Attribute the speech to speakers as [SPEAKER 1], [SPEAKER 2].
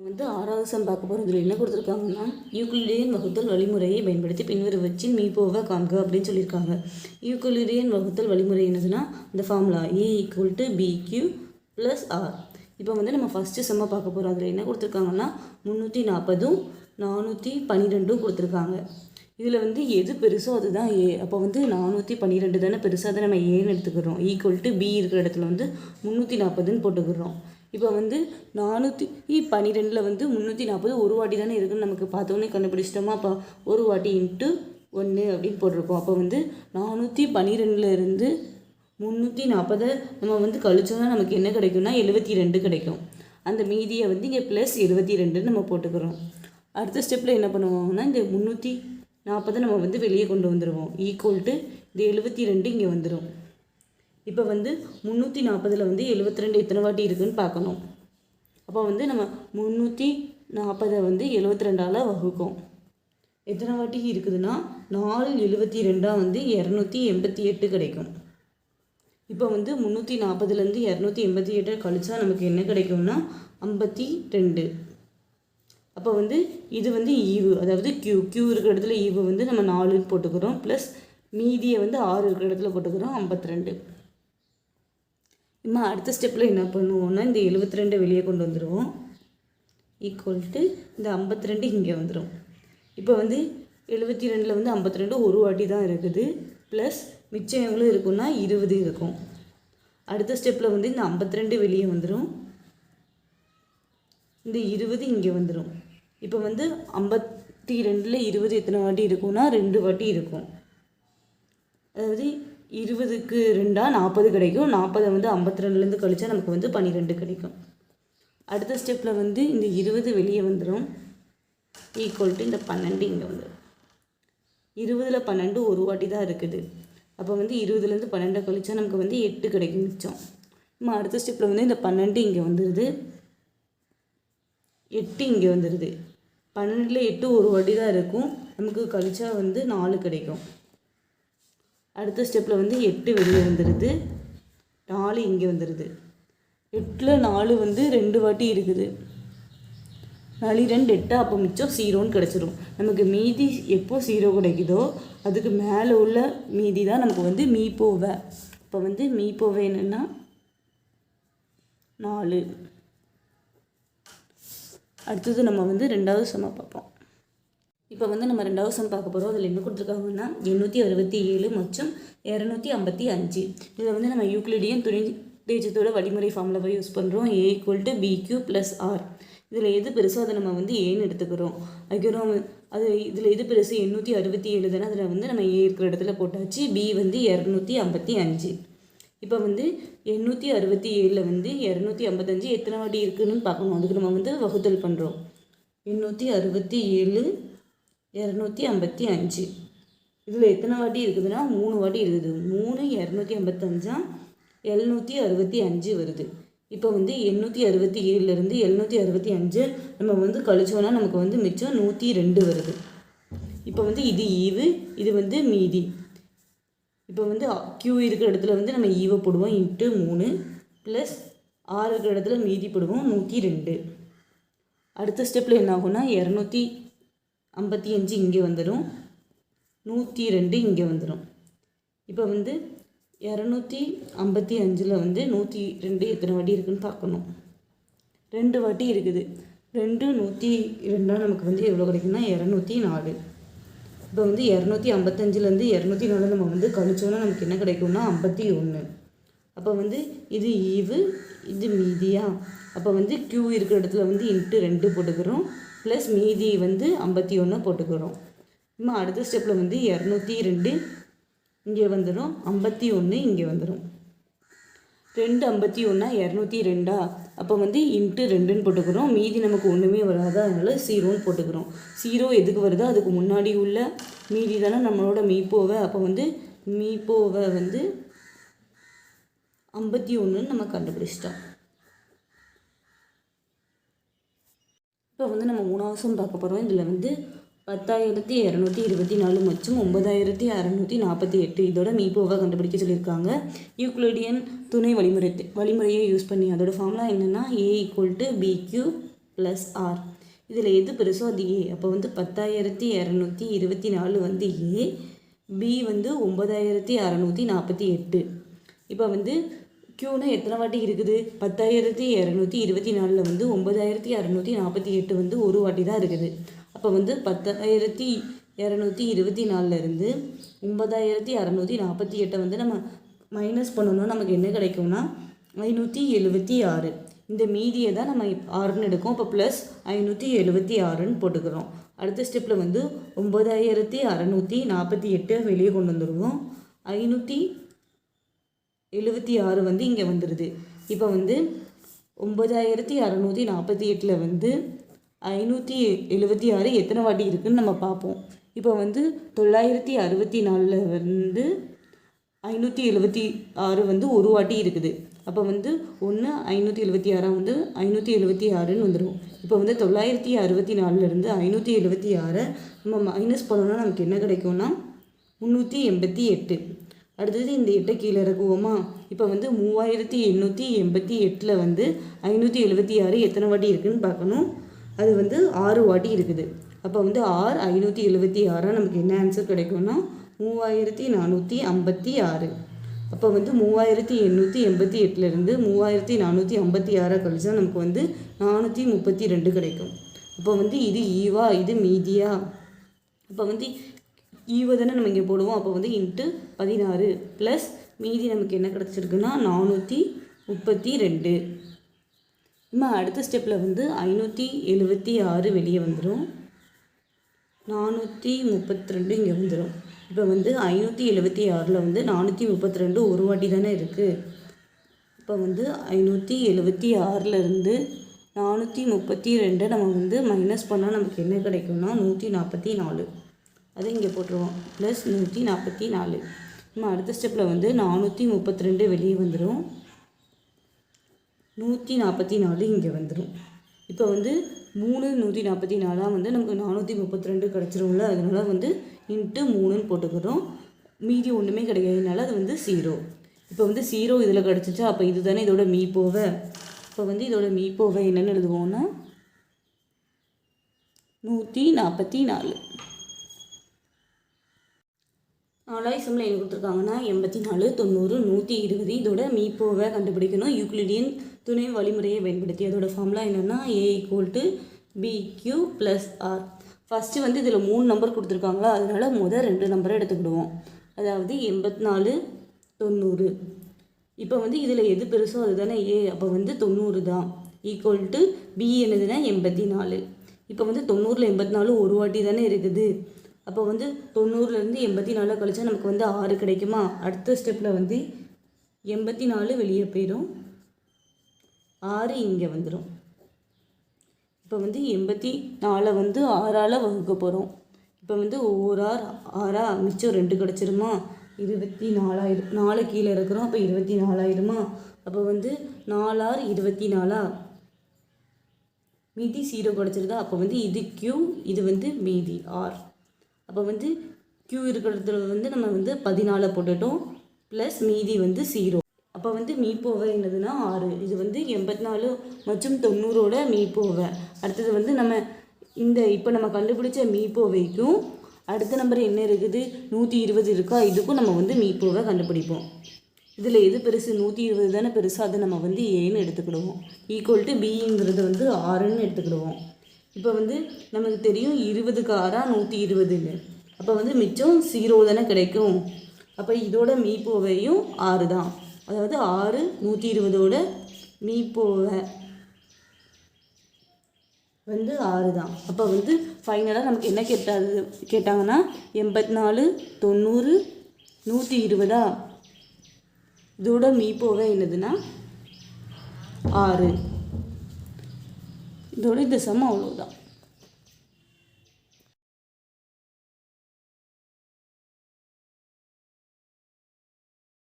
[SPEAKER 1] வந்து 6வது சம் பார்க்க போகிறோம். இதில் என்ன கொடுத்துருக்காங்கன்னா, யூக்ளிடியன் வகுத்தல் வழிமுறையை பயன்படுத்தி பின்வருவற்றின் மீப்போவை காண்க அப்படின்னு சொல்லியிருக்காங்க. யூக்ளிடியன் வகுத்தல் வழிமுறை என்னதுன்னா, இந்த ஃபார்முலா A = BQ + R. இப்போ வந்து நம்ம ஃபஸ்ட்டு செம்மை பார்க்க போகிறோம். அதில் என்ன கொடுத்துருக்காங்கன்னா, 340 412 கொடுத்துருக்காங்க. இதில் வந்து எது பெருசோ அதுதான் A. அப்போ வந்து 412 தானே பெருசாக தான் நம்ம ஏன்னு எடுத்துக்கிறோம். B இருக்கிற இடத்துல வந்து 340ன்னு போட்டுக்கிறோம். இப்போ வந்து 412 வந்து 340 ஒரு வாட்டி தானே இருக்குன்னு நமக்கு பார்த்தோன்னே கண்டுபிடிச்சிட்டோமா. அப்போ ஒரு வாட்டி × 1 அப்படின்னு போட்டிருக்கோம். அப்போ வந்து 412 340 நம்ம வந்து கழிச்சோன்னா நமக்கு என்ன கிடைக்கும்னா 72 கிடைக்கும். அந்த மீதியை வந்து இங்கே +72 நம்ம போட்டுக்கிறோம். அடுத்த ஸ்டெப்பில் என்ன பண்ணுவோம்னா, இந்த 340 நம்ம வந்து வெளியே கொண்டு வந்துடுவோம். = இந்த 72 இங்கே வந்துடும். இப்போ வந்து 340 வந்து 72 எத்தனை வாட்டி இருக்குதுன்னு பார்க்கணும். அப்போ வந்து நம்ம 340 வந்து 72ஆல் வகுக்கும். எத்தனை வாட்டி இருக்குதுன்னா 4 72 வந்து 288 கிடைக்கும். இப்போ வந்து 340 288 கழிச்சா நமக்கு என்ன கிடைக்கும்னா 52. அப்போ வந்து இது வந்து ஈவு, அதாவது Q இருக்கிற இடத்துல ஈவு வந்து நம்ம 4ன்னு போட்டுக்கிறோம். ப்ளஸ் மீதியை வந்து 6 இருக்கிற இடத்துல போட்டுக்கிறோம் 52. இம்மா அடுத்த ஸ்டெப்பில் என்ன பண்ணுவோம்னா, இந்த 72 வெளியே கொண்டு வந்துடுவோம். = இந்த 52 இங்கே வந்துடும். இப்போ வந்து 72 வந்து 52 ஒரு வாட்டி தான் இருக்குது. ப்ளஸ் மிச்சம் எவ்வளோ இருக்குன்னா 20 இருக்கும். அடுத்த ஸ்டெப்பில் வந்து இந்த 52 வெளியே வந்துடும். இந்த 20 இங்கே வந்துடும். இப்போ வந்து 52ல் 20 எத்தனை வாட்டி இருக்கும்னா 2 வாட்டி இருக்கும். அதாவது 20க்கு 2 40 கிடைக்கும். 40 வந்து 52லேருந்து கழிச்சா நமக்கு வந்து 12 கிடைக்கும். அடுத்த ஸ்டெப்பில் வந்து இந்த 20 வெளியே வந்துடும். = இந்த 12 இங்கே வந்துடும். 20ல் 12 ஒரு வாட்டி தான் இருக்குது. அப்போ வந்து 20லேருந்து 12 கழிச்சா நமக்கு வந்து 8 கிடைக்கும் மிச்சம். நம்ம அடுத்த ஸ்டெப்பில் வந்து இந்த 12 இங்கே வந்துடுது. 8 இங்கே வந்துடுது. 12ல் 8 ஒரு வாட்டி தான் இருக்கும். நமக்கு கழிச்சா வந்து 4 கிடைக்கும். அடுத்த ஸ்டெப்பில் வந்து 8 வெளியே வந்துடுது. 4 இங்கே வந்துடுது. 8ல் 4 வந்து 2 வாட்டி இருக்குது. 4 2 8. அப்போ மிச்சம் 0ன்னு கிடச்சிரும். நமக்கு மீதி எப்போ 0 கிடைக்குதோ அதுக்கு மேலே உள்ள மீதி தான் நமக்கு வந்து மீப்போவை. இப்போ வந்து மீப்போவை என்னென்னா 4. அடுத்தது நம்ம வந்து 2வது சம்மை பார்ப்போம். இப்போ வந்து நம்ம 2வது சம் பார்க்க போகிறோம். அதில் என்ன கொடுத்துருக்காங்கன்னா, 867 மற்றும் 255. இதில் வந்து நம்ம யூக்ளிடியன் துணை தேற்றத்தோட வழிமுறை ஃபார்முலாவை யூஸ் பண்ணுறோம். A = BQ + R. இதில் எது பெருசோ அதை நம்ம வந்து ஏன்னு எடுத்துக்கிறோம். அதுக்கப்புறம் அது இதில் எது பெருசு 867 தானே, அதில் வந்து நம்ம A இருக்கிற இடத்துல போட்டாச்சு. B வந்து 255. இப்போ வந்து 867 வந்து 255 எத்தனை வாட்டி இருக்குதுன்னு பார்க்கணும். அதுக்கு நம்ம வந்து வகுத்தல் பண்ணுறோம். 867 255. இதில் எத்தனை வாட்டி இருக்குதுன்னா 3 வாட்டி இருக்குது. 3 255 765 வருது. இப்போ வந்து 867 765 நம்ம வந்து கழிச்சோன்னா நமக்கு வந்து மிச்சம் 102 வருது. இப்போ வந்து இது ஈவு, இது வந்து மீதி. இப்போ வந்து Q இருக்கிற இடத்துல வந்து நம்ம ஈவை போடுவோம் × 3 ப்ளஸ் R இருக்கிற இடத்துல மீதி போடுவோம் 102. அடுத்த ஸ்டெப்பில் என்ன ஆகும்னா 255 இங்கே வந்துடும். 102 இங்கே வந்துடும். இப்போ வந்து 255 வந்து 102 எத்தனை வாட்டி இருக்குதுன்னு பார்க்கணும். 2 வாட்டி இருக்குது. 2 102 நமக்கு வந்து எவ்வளோ கிடைக்குன்னா 204. இப்போ வந்து 255 204 நம்ம வந்து கழிச்சோன்னா நமக்கு என்ன கிடைக்கும்னா 51. அப்போ வந்து இது ஈவு, இது மீதியா. அப்போ வந்து Q இருக்கிற இடத்துல வந்து × 2 போட்டுக்கிறோம். ப்ளஸ் மீதி வந்து 51 போட்டுக்கிறோம். நம்ம அடுத்த ஸ்டெப்பில் வந்து 202 இங்கே வந்துடும். 51 இங்கே வந்துடும். 251 202. அப்போ வந்து × 2ன்னு போட்டுக்கிறோம். மீதி நமக்கு ஒன்றுமே வராது, அதனால் 0ன்னு போட்டுக்கிறோம். 0 எதுக்கு வருதோ அதுக்கு முன்னாடி உள்ள மீதி தானே நம்மளோட மீப்போவை. அப்போ வந்து மீப்போவை வந்து 51ன்னு நம்ம கண்டுபிடிச்சிட்டோம். இப்போ வந்து நம்ம 3வது சம் பார்க்க போகிறோம். இதில் வந்து 10,224 மற்றும் 9,648 இதோட மீப்போவை கண்டுபிடிக்க சொல்லியிருக்காங்க. யூக்ளிடியன் துணை வழிமுறையை யூஸ் பண்ணி. அதோட ஃபார்முலா என்னென்னா A = BQ ப்ளஸ் ஆர். இதில் எது பெருசோ அது ஏ. அப்போ வந்து 10,224 வந்து ஏ, பி வந்து 9,648. இப்போ வந்து க்யூனா எத்தனை வாட்டி இருக்குது? 10,224 வந்து 9,648 வந்து ஒரு வாட்டி தான் இருக்குது. அப்போ வந்து 10,224 9,648 வந்து நம்ம மைனஸ் பண்ணணும்னா நமக்கு என்ன கிடைக்கும்னா 576. இந்த மீதியை தான் நம்ம 6ன்னு எடுக்கும். அப்போ ப்ளஸ் 576ன்னு போட்டுக்கிறோம். அடுத்த ஸ்டெப்பில் வந்து 9,648 வெளியே கொண்டு வந்துடுவோம். 576 வந்து இங்கே வந்துடுது. இப்போ வந்து 9,648 வந்து 576 எத்தனை வாட்டி இருக்குதுன்னு நம்ம பார்ப்போம். இப்போ வந்து 964 வந்து 576 வந்து ஒரு வாட்டி இருக்குது. அப்போ வந்து 576 வந்து 576ன்னு வந்துடும். இப்போ வந்து 964 576 நம்ம மைனஸ் பண்ணோன்னா நமக்கு என்ன கிடைக்கும்னா 388. அடுத்தது இந்த 8 கீழே இறக்குவோமா? இப்போ வந்து 3888 வந்து 576 எத்தனை வாட்டி இருக்குதுன்னு பார்க்கணும். அது வந்து 6 வாட்டி இருக்குது. அப்போ வந்து 576 நமக்கு என்ன ஆன்சர் கிடைக்கும்னா 3456. அப்போ வந்து 3888 3456 கழிச்சா நமக்கு வந்து 432 கிடைக்கும். அப்போ வந்து இது ஈவா இது மீதியா? அப்போ வந்து ஈவை தானே நம்ம இங்கே போடுவோம். அப்போ வந்து இன்ட்டு 16 ப்ளஸ் மீதி நமக்கு என்ன கிடச்சிருக்குன்னா 432. நம்ம அடுத்த ஸ்டெப்பில் வந்து 576 வெளியே வந்துடும், 432 இங்கே வந்துடும். இப்போ வந்து 576 வந்து 432 ஒரு வாட்டி தானே இருக்குது. இப்போ வந்து 576 432 நம்ம வந்து மைனஸ் பண்ணால் நமக்கு என்ன கிடைக்கும்னா 144. அதை இங்கே போட்டுருவோம். ப்ளஸ் 144. நம்ம அடுத்த ஸ்டெப்பில் வந்து 432 வெளியே வந்துடும், 144 இங்கே வந்துடும். இப்போ வந்து 144 வந்து நமக்கு 432 கிடச்சிரும்ல. அதனால வந்து இன்ட்டு 3ன்னு போட்டுக்கிறோம். மீதி ஒன்றுமே கிடைக்காதனால அது வந்து 0. இப்போ வந்து 0 இதில் கிடச்சிச்சா? அப்போ இது தானே இதோட மீப்போவை. இப்போ வந்து இதோட மீப்போவை என்னென்னு எழுதுவோன்னா 144. 4வது சம்மில் என்ன கொடுத்துருக்காங்கன்னா 84, 90, 120 இதோட மீப்போவை கண்டுபிடிக்கணும் யூக்ளிடியன் துணை வழிமுறையை பயன்படுத்தி. அதோட ஃபார்முலா என்னென்னா A = BQ + R. ஃபஸ்ட்டு வந்து இதில் 3 நம்பர் கொடுத்துருக்காங்களா, அதனால் முதல் 2 நம்பரை எடுத்துக்கிடுவோம். அதாவது 84, 90. இப்போ வந்து இதில் எது பெருசோ அதுதானே A. அப்போ வந்து 90 தான். ஈக்குவல் B என்னதுன்னா 84. இப்போ வந்து 90ல் 84 ஒரு வாட்டி தானே இருக்குது. அப்போ வந்து 90லேருந்து 84 கழிச்சா நமக்கு வந்து 6 கிடைக்குமா? அடுத்த ஸ்டெப்பில் வந்து 84 வெளியே போயிடும், 6 இங்கே வந்துடும். இப்போ வந்து 84 வந்து 6ஆல் வகுக்க போகிறோம். இப்போ வந்து 1 6 மிச்சம் 2 கிடச்சிருமா? 24 4 கீழே இருக்கிறோம். அப்போ 24 அப்போ வந்து 4 24 மீதி 0 கிடச்சிருதா? அப்போ வந்து இது Q, இது வந்து மீதி R. அப்போ வந்து Q இருக்கிறதுல வந்து நம்ம வந்து 14 போட்டுட்டோம், ப்ளஸ் மீதி வந்து 0. அப்போ வந்து மீப்போவை என்னதுன்னா 6. இது வந்து 84 மற்றும் 90ஓட மீப்போவை. அடுத்தது வந்து நம்ம இந்த இப்போ நம்ம கண்டுபிடிச்ச மீப்போவைக்கும் அடுத்த நம்பர் என்ன இருக்குது 120 இருக்கா, இதுக்கும் நம்ம வந்து மீப்போவை கண்டுபிடிப்போம். இதில் எது பெருசு? 120 தானே பெருசு. அதை நம்ம வந்து ஏன்னு எடுத்துக்கிடுவோம். ஈக்குவல் Bங்கிறது வந்து 6ன்னு எடுத்துக்கிடுவோம். இப்போ வந்து நமக்கு தெரியும் 20க்கு 6 120ன்னு. அப்போ வந்து மிச்சம் 0 தானே கிடைக்கும். அப்போ இதோட மீப்போவையும் 6 தான். அதாவது 6 120ஓட மீப்போவை வந்து 6 தான். அப்போ வந்து ஃபைனலாக நமக்கு என்ன கேட்டாங்கன்னா 84, 90, 120 இதோட மீப்போவை என்னதுன்னா 6. இதோட இந்த சம் அவ்வளோதான்.